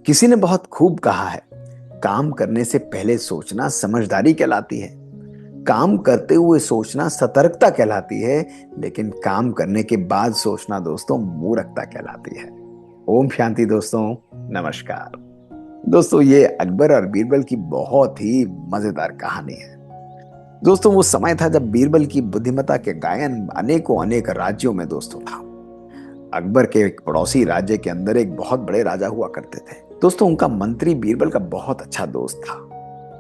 किसी ने बहुत खूब कहा है, काम करने से पहले सोचना समझदारी कहलाती है। काम करते हुए सोचना सतर्कता कहलाती है। लेकिन काम करने के बाद सोचना दोस्तों मूर्खता कहलाती है। ओम शांति दोस्तों। नमस्कार दोस्तों, ये अकबर और बीरबल की बहुत ही मजेदार कहानी है। दोस्तों, वो समय था जब बीरबल की बुद्धिमत्ता के गायन अनेकों अनेक राज्यों में दोस्तों था। अकबर के एक पड़ोसी राज्य के अंदर एक बहुत बड़े राजा हुआ करते थे। दोस्तों, उनका मंत्री बीरबल का बहुत अच्छा दोस्त था।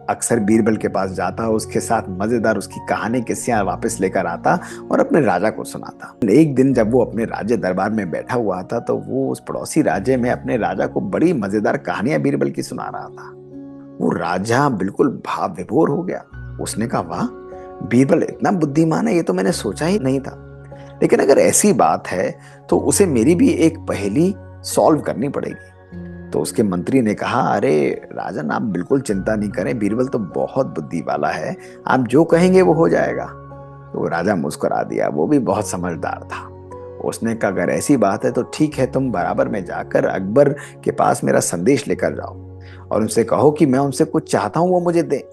अक्सर बीरबल के पास जाता, उसके साथ मजेदार उसकी कहानी किस्से वापस लेकर आता और अपने राजा को सुनाता। एक दिन जब वो अपने राज्य दरबार में बैठा हुआ था तो वो उस पड़ोसी राज्य में अपने राजा को बड़ी मजेदार कहानियां बीरबल की सुना रहा था। वो राजा बिल्कुल भाव विभोर हो गया। उसने कहा, वाह, बीरबल इतना बुद्धिमान है, ये तो मैंने सोचा ही नहीं था। लेकिन अगर ऐसी बात है तो उसे मेरी भी एक पहेली सॉल्व करनी पड़ेगी। तो उसके मंत्री ने कहा, अरे राजन, आप बिल्कुल चिंता नहीं करें, बीरबल तो बहुत बुद्धि वाला है, आप जो कहेंगे वो हो जाएगा। तो राजा मुस्कुरा दिया, वो भी बहुत समझदार था। उसने कहा, अगर ऐसी बात है तो ठीक है, तुम बराबर में जाकर अकबर के पास मेरा संदेश लेकर जाओ और उनसे कहो कि मैं उनसे कुछ चाहता हूं वो मुझे दे।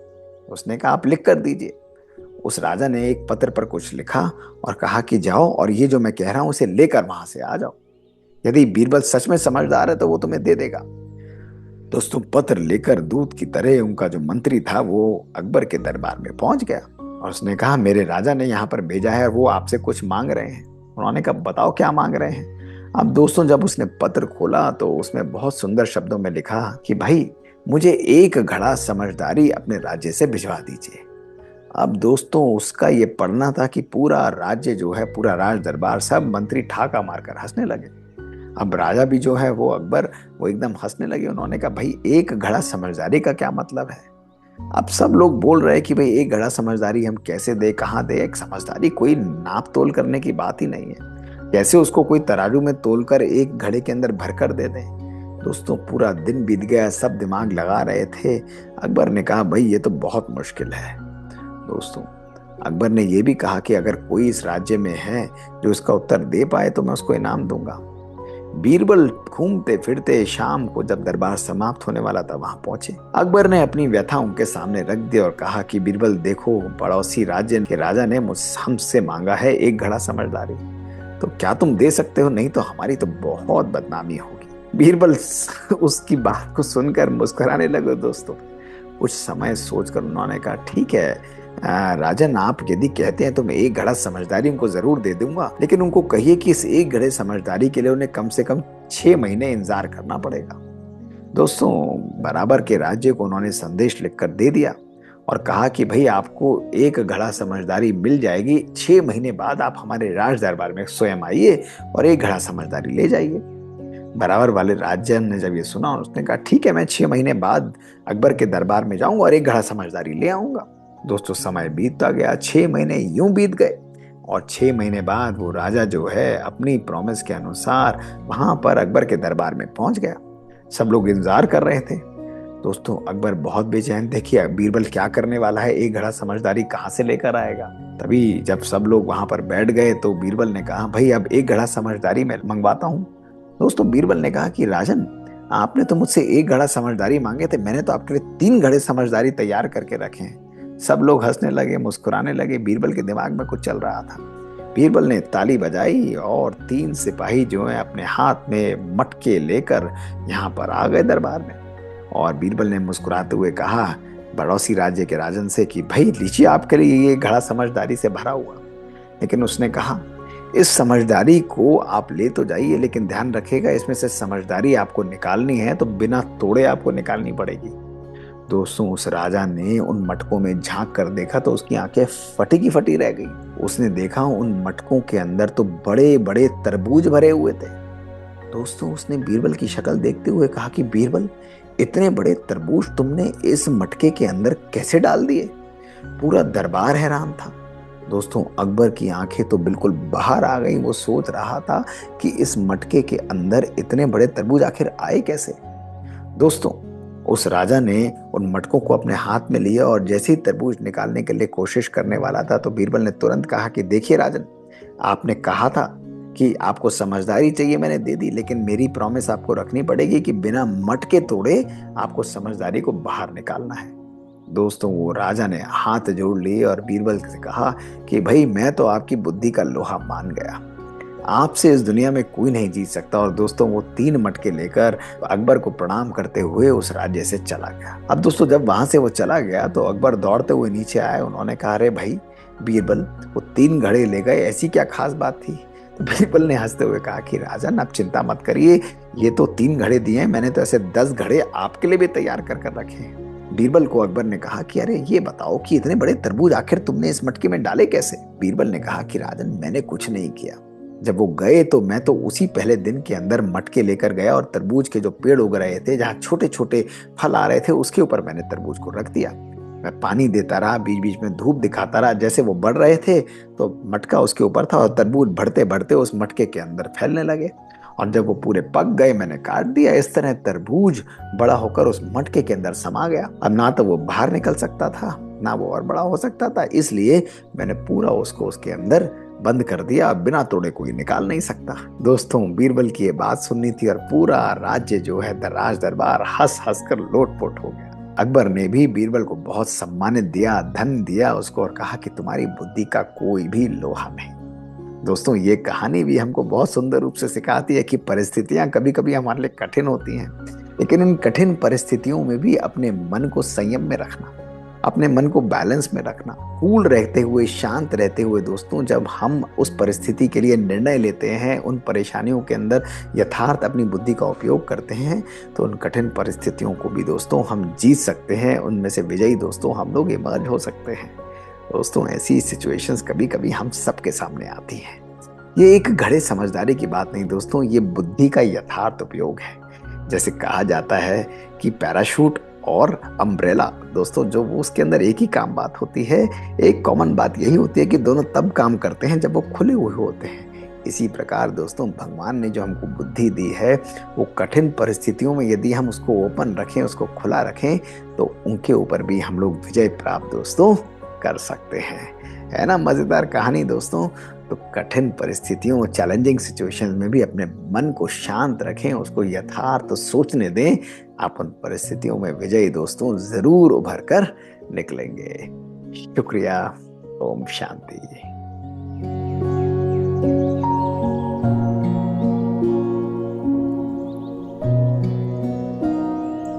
उसने कहा, आप लिख कर दीजिए। उस राजा ने एक पत्र पर कुछ लिखा और कहा कि जाओ और ये जो मैं कह रहा हूं उसे लेकर वहां से आ जाओ। यदि बीरबल सच में समझदार है तो वो तुम्हें दे देगा। दोस्तों, पत्र लेकर दूत की तरह उनका जो मंत्री था वो अकबर के दरबार में पहुंच गया और उसने कहा, मेरे राजा ने यहाँ पर भेजा है और वो आपसे कुछ मांग रहे हैं। उन्होंने कहा, बताओ क्या मांग रहे हैं। अब दोस्तों, जब उसने पत्र खोला तो उसमें बहुत सुंदर शब्दों में लिखा कि भाई, मुझे एक घड़ा समझदारी अपने राज्य से भिजवा दीजिए। अब दोस्तों, उसका ये पढ़ना था कि पूरा राज्य जो है, पूरा राज दरबार, सब मंत्री ठाका मारकर हंसने लगे। अब राजा भी जो है वो अकबर, वो एकदम हंसने लगे। उन्होंने कहा, भाई, एक घड़ा समझदारी का क्या मतलब है। अब सब लोग बोल रहे हैं कि भाई एक घड़ा समझदारी हम कैसे दे, कहाँ दे। एक समझदारी कोई नाप तोल करने की बात ही नहीं है। कैसे उसको कोई तराजू में तोल कर एक घड़े के अंदर भर कर दे दें। दोस्तों, पूरा दिन बीत गया, सब दिमाग लगा रहे थे। अकबर ने कहा, भाई ये तो बहुत मुश्किल है। दोस्तों, अकबर ने यह भी कहा कि अगर कोई इस राज्य में है जो इसका उत्तर दे पाए तो मैं उसको इनाम दूंगा। बीरबल घूमते फिरते शाम को जब दरबार समाप्त होने वाला था वहां पहुंचे। अकबर ने अपनी व्यथा उनके सामने रख दी और कहा कि बीरबल, देखो, पड़ोसी राज्य के राजा ने मुझ हमसे मांगा है एक घड़ा समझदारी। तो क्या तुम दे सकते हो? नहीं तो हमारी तो बहुत बदनामी होगी। बीरबल उसकी बात को सुनकर मुस्कुराने लगे। दोस्तों, कुछ समय सोचकर उन्होंने कहा, ठीक है राजन, आप यदि कहते हैं तो मैं एक घड़ा समझदारी उनको जरूर दे दूंगा, लेकिन उनको कहिए कि इस एक घड़े समझदारी के लिए उन्हें कम से कम 6 महीने इंतजार करना पड़ेगा। दोस्तों, बराबर के राज्य को उन्होंने संदेश लिखकर दे दिया और कहा कि भाई, आपको एक घड़ा समझदारी मिल जाएगी, 6 महीने बाद आप हमारे राज दरबार में स्वयं आइए और एक घड़ा समझदारी ले जाइए। बराबर वाले राज्य ने जब ये सुना, उसने कहा, ठीक है, मैं 6 महीने बाद अकबर के दरबार में जाऊंगा और एक घड़ा समझदारी ले आऊंगा। दोस्तों, समय बीतता गया, 6 महीने यूं बीत गए और 6 महीने बाद वो राजा जो है अपनी प्रॉमिस के अनुसार वहां पर अकबर के दरबार में पहुंच गया। सब लोग इंतजार कर रहे थे। दोस्तों, अकबर बहुत बेचैन थे कि बीरबल क्या करने वाला है, एक घड़ा समझदारी कहाँ से लेकर आएगा। तभी जब सब लोग वहां पर बैठ गए तो बीरबल ने कहा, भाई, अब एक घड़ा समझदारी मैं मंगवाता हूँ। दोस्तों, बीरबल ने कहा कि राजन, आपने तो मुझसे एक घड़ा समझदारी मांगे थे, मैंने तो आपके लिए 3 घड़े समझदारी तैयार करके रखे हैं। सब लोग हंसने लगे, मुस्कुराने लगे। बीरबल के दिमाग में कुछ चल रहा था। बीरबल ने ताली बजाई और 3 सिपाही जो है अपने हाथ में मटके लेकर यहाँ पर आ गए दरबार में। और बीरबल ने मुस्कुराते हुए कहा पड़ोसी राज्य के राजन से कि भाई, लीजिए, आपके लिए ये घड़ा समझदारी से भरा हुआ। लेकिन उसने कहा, इस समझदारी को आप ले तो जाइए, लेकिन ध्यान रखिएगा, इसमें से समझदारी आपको निकालनी है तो बिना तोड़े आपको निकालनी पड़ेगी। दोस्तों, उस राजा ने उन मटकों में झांक कर देखा तो उसकी आंखें फटी की फटी रह गई। उसने देखा उन मटकों के अंदर तो बड़े बड़े तरबूज भरे हुए थे। दोस्तों, उसने बीरबल की शक्ल देखते हुए कहा कि बीरबल, इतने बड़े तरबूज तुमने इस मटके के अंदर कैसे डाल दिए? पूरा दरबार हैरान था। दोस्तों, अकबर की आंखें तो बिल्कुल बाहर आ गई। वो सोच रहा था कि इस मटके के अंदर इतने बड़े तरबूज आखिर आए कैसे। दोस्तों, उस राजा ने उन मटकों को अपने हाथ में लिया और जैसे ही तरबूज निकालने के लिए कोशिश करने वाला था तो बीरबल ने तुरंत कहा कि देखिए राजन, आपने कहा था कि आपको समझदारी चाहिए, मैंने दे दी, लेकिन मेरी प्रॉमिस आपको रखनी पड़ेगी कि बिना मटके तोड़े आपको समझदारी को बाहर निकालना है। दोस्तों, वो राजा ने हाथ जोड़ लिए और बीरबल से कहा कि भाई, मैं तो आपकी बुद्धि का लोहा मान गया, आपसे इस दुनिया में कोई नहीं जीत सकता। और दोस्तों, वो 3 मटके लेकर अकबर को प्रणाम करते हुए उस राज्य से चला गया। अब दोस्तों, जब वहां से वो चला गया तो अकबर दौड़ते हुए नीचे आए। उन्होंने कहा, अरे भाई बीरबल, वो 3 घड़े ले गए, ऐसी क्या खास बात थी? तो बीरबल ने हंसते हुए कहा कि राजन, आप चिंता मत करिए, ये तो 3 घड़े दिए हैं, मैंने तो ऐसे 10 घड़े आपके लिए भी तैयार कर कर रखे हैं। बीरबल को अकबर ने कहा कि अरे ये बताओ कि इतने बड़े तरबूज आखिर तुमने इस मटके में डाले कैसे? बीरबल ने कहा कि राजन, मैंने कुछ नहीं किया। जब वो गए तो मैं तो उसी पहले दिन के अंदर मटके लेकर गया और तरबूज के जो पेड़ उग रहे थे, जहाँ छोटे छोटे फल आ रहे थे, उसके ऊपर मैंने तरबूज को रख दिया। मैं पानी देता रहा, बीच बीच में धूप दिखाता रहा, जैसे वो बढ़ रहे थे तो मटका उसके ऊपर था और तरबूज बढ़ते बढ़ते उस मटके के अंदर फैलने लगे। और जब वो पूरे पक गए, मैंने काट दिया। इस तरह तरबूज बड़ा होकर उस मटके के अंदर समा गया। अब ना तो वो बाहर निकल सकता था, ना वो और बड़ा हो सकता था, इसलिए मैंने पूरा उसको उसके अंदर बंद कर दिया। अब बिना तोड़े कोई निकाल नहीं सकता। दोस्तों, बीरबल की ये बात सुननी थी और पूरा राज्य जो है राज दरबार हंस हंस कर लोटपोट हो गया। अकबर ने भी बीरबल को बहुत सम्मानित दिया, धन दिया उसको और कहा कि तुम्हारी बुद्धि का कोई भी लोहा नहीं। दोस्तों, ये कहानी भी हमको बहुत सुंदर रूप से सिखाती है कि परिस्थितियां कभी कभी हमारे लिए कठिन होती हैं, लेकिन इन कठिन परिस्थितियों में भी अपने मन को संयम में रखना, अपने मन को बैलेंस में रखना, कूल रहते हुए, शांत रहते हुए। दोस्तों, जब हम उस परिस्थिति के लिए निर्णय लेते हैं, उन परेशानियों के अंदर यथार्थ अपनी बुद्धि का उपयोग करते हैं, तो उन कठिन परिस्थितियों को भी दोस्तों हम जीत सकते हैं। उनमें से विजयी दोस्तों हम लोग इमर्ज हो सकते हैं। दोस्तों, ऐसी सिचुएशंस कभी कभी हम सबके सामने आती हैं। ये एक घड़े समझदारी की बात नहीं दोस्तों, ये बुद्धि का यथार्थ उपयोग है। जैसे कहा जाता है कि पैराशूट और अम्ब्रेला, दोस्तों, जो वो उसके अंदर एक ही काम बात होती है, एक कॉमन बात यही होती है कि दोनों तब काम करते हैं जब वो खुले हुए होते हैं। इसी प्रकार दोस्तों, भगवान ने जो हमको बुद्धि दी है, वो कठिन परिस्थितियों में यदि हम उसको ओपन रखें, उसको खुला रखें, तो उनके ऊपर भी हम लोग विजय प्राप्त दोस्तों कर सकते हैं। है ना मजेदार कहानी दोस्तों? तो कठिन परिस्थितियों, चैलेंजिंग सिचुएशंस में भी अपने मन को शांत रखें, उसको यथार्थ सोचने दें। आप उन परिस्थितियों में विजयी दोस्तों जरूर उभर कर निकलेंगे। शुक्रिया। ओम शांति।